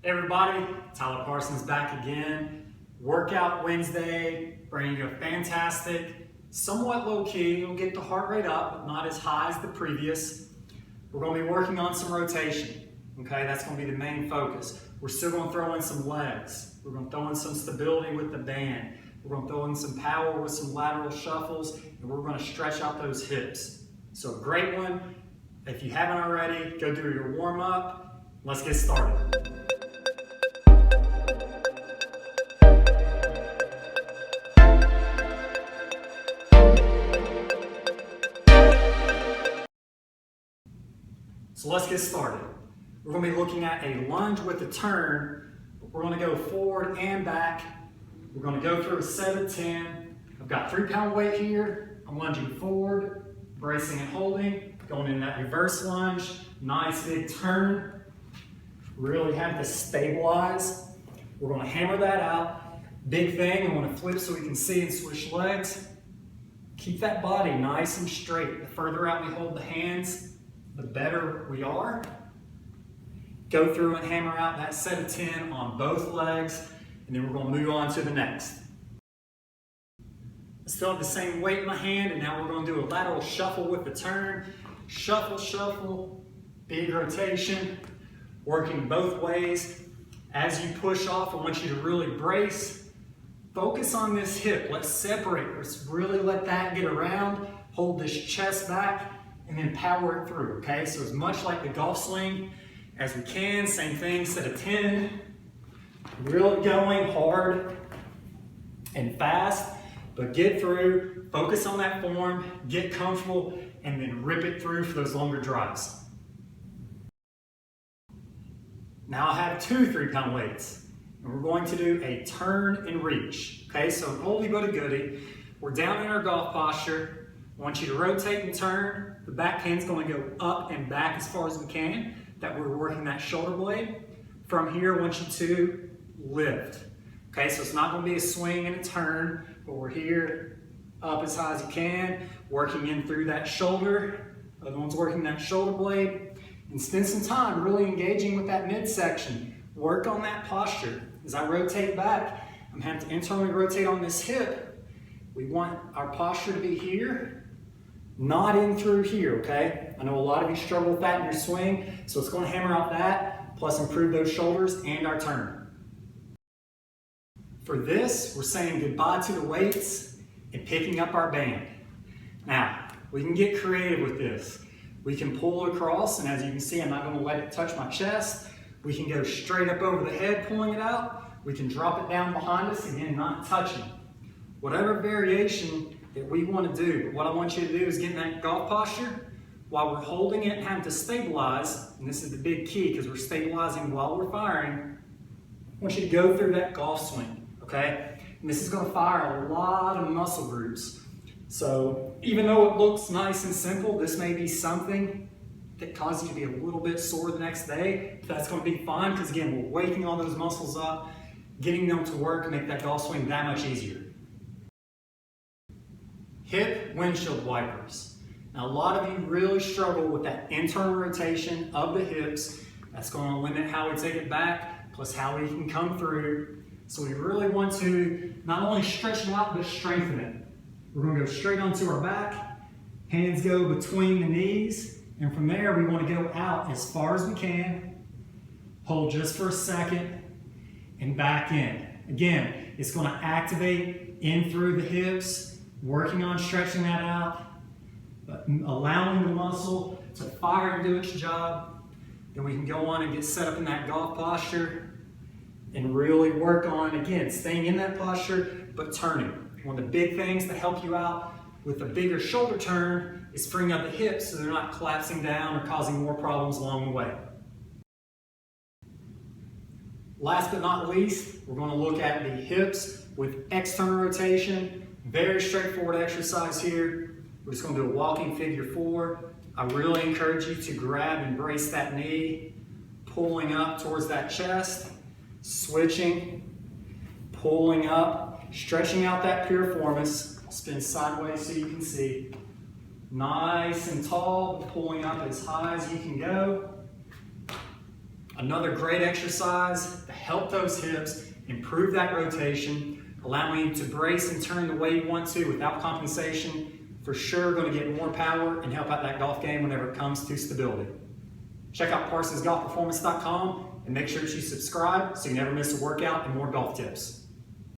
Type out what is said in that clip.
Hey everybody, Tyler Parsons back again. Workout Wednesday, bringing you a fantastic, somewhat low-key, you'll get the heart rate up, but not as high as the previous. We're going to be working on some rotation, okay? That's going to be the main focus. We're still going to throw in some legs. We're going to throw in some stability with the band. We're going to throw in some power with some lateral shuffles, and we're going to stretch out those hips. So a great one. If you haven't already, go do your warm-up. Let's get started. So let's get started. We're going to be looking at a lunge with a turn. We're going to go forward and back. We're going to go through a set of 10. I've got 3-pound weight here. I'm lunging forward, bracing and holding, going in that reverse lunge. Nice big turn. Really have to stabilize. We're going to hammer that out. Big thing, I want to flip so we can see and switch legs. Keep that body nice and straight. The further out we hold the hands, the better we are. Go through and hammer out that set of 10 on both legs, and then we're going to move on to the next. I still have the same weight in my hand, and now we're going to do a lateral shuffle with the turn. Shuffle, shuffle, big rotation, working both ways. As you push off, I want you to really brace. Focus on this hip. Let's separate. Let's really let that get around. Hold this chest back, and then power it through, okay? So as much like the golf swing as we can, same thing, set of 10. Really going hard and fast, but get through, focus on that form, get comfortable, and then rip it through for those longer drives. Now I have 2 3-pound weights, and we're going to do a turn and reach, okay? So an oldie but a goodie. We're down in our golf posture. I want you to rotate and turn. The back hand's going to go up and back as far as we can, that we're working that shoulder blade. From here, I want you to lift. Okay, so it's not going to be a swing and a turn, but we're here up as high as you can, working in through that shoulder. Other one's working that shoulder blade. And spend some time really engaging with that midsection. Work on that posture. As I rotate back, I'm having to internally rotate on this hip. We want our posture to be here, not in through here, okay? I know a lot of you struggle with that in your swing, so it's going to hammer out that, plus improve those shoulders and our turn. For this, we're saying goodbye to the weights and picking up our band. Now, we can get creative with this. We can pull it across, and as you can see, I'm not going to let it touch my chest. We can go straight up over the head, pulling it out. We can drop it down behind us, again, not touching. Whatever variation that we want to do, but what I want you to do is get in that golf posture while we're holding it and having to stabilize, and this is the big key because we're stabilizing while we're firing. I want you to go through that golf swing, okay? And this is going to fire a lot of muscle groups. So even though it looks nice and simple, this may be something that causes you to be a little bit sore the next day. That's going to be fine because again, we're waking all those muscles up, getting them to work and make that golf swing that much easier. Hip windshield wipers. Now a lot of you really struggle with that internal rotation of the hips. That's going to limit how we take it back, plus how we can come through. So we really want to not only stretch it out, but strengthen it. We're going to go straight onto our back. Hands go between the knees. And from there, we want to go out as far as we can. Hold just for a second and back in. Again, it's going to activate in through the hips. Working on stretching that out, but allowing the muscle to fire and do its job. Then we can go on and get set up in that golf posture and really work on, again, staying in that posture, but turning. One of the big things to help you out with a bigger shoulder turn is freeing up the hips so they're not collapsing down or causing more problems along the way. Last but not least, we're going to look at the hips with external rotation. Very straightforward exercise here. We're just going to do a walking figure 4. I really encourage you to grab and brace that knee, pulling up towards that chest, switching, pulling up, stretching out that piriformis, spin sideways so you can see. Nice and tall, pulling up as high as you can go. Another great exercise to help those hips, improve that rotation, allowing you to brace and turn the way you want to without compensation. For sure going to get more power and help out that golf game whenever it comes to stability. Check out ParsonsGolfPerformance.com and make sure that you subscribe so you never miss a workout and more golf tips.